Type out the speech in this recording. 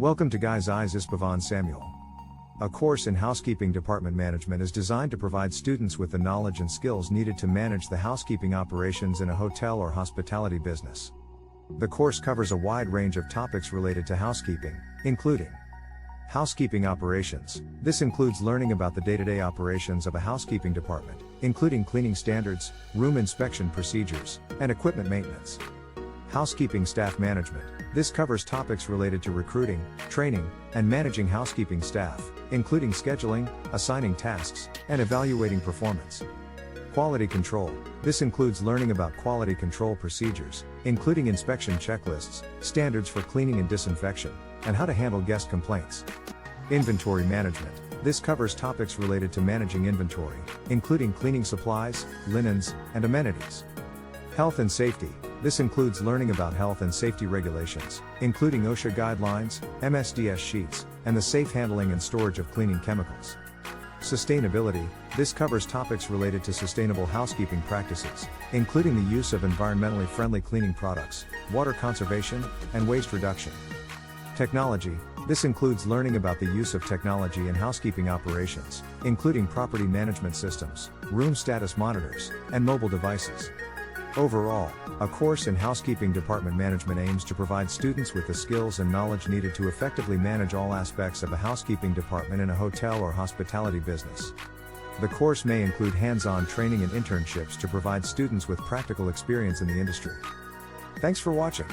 Welcome to Guy's Eyes is Pavan Samuel. A course in housekeeping department management is designed to provide students with the knowledge and skills needed to manage the housekeeping operations in a hotel or hospitality business. The course covers a wide range of topics related to housekeeping, including housekeeping operations. This includes learning about the day-to-day operations of a housekeeping department, including cleaning standards, room inspection procedures, and equipment maintenance. Housekeeping staff management. This covers topics related to recruiting, training, and managing housekeeping staff, including scheduling, assigning tasks, and evaluating performance. Quality control. This includes learning about quality control procedures, including inspection checklists, standards for cleaning and disinfection, and how to handle guest complaints. Inventory management. This covers topics related to managing inventory, including cleaning supplies, linens, and amenities. Health and safety. This includes learning about health and safety regulations, including OSHA guidelines, MSDS sheets, and the safe handling and storage of cleaning chemicals. Sustainability. This covers topics related to sustainable housekeeping practices, including the use of environmentally friendly cleaning products, water conservation, and waste reduction. Technology. This includes learning about the use of technology in housekeeping operations, including property management systems, room status monitors, and mobile devices. Overall, a course in housekeeping department management aims to provide students with the skills and knowledge needed to effectively manage all aspects of a housekeeping department in a hotel or hospitality business. The course may include hands-on training and internships to provide students with practical experience in the industry. Thanks for watching.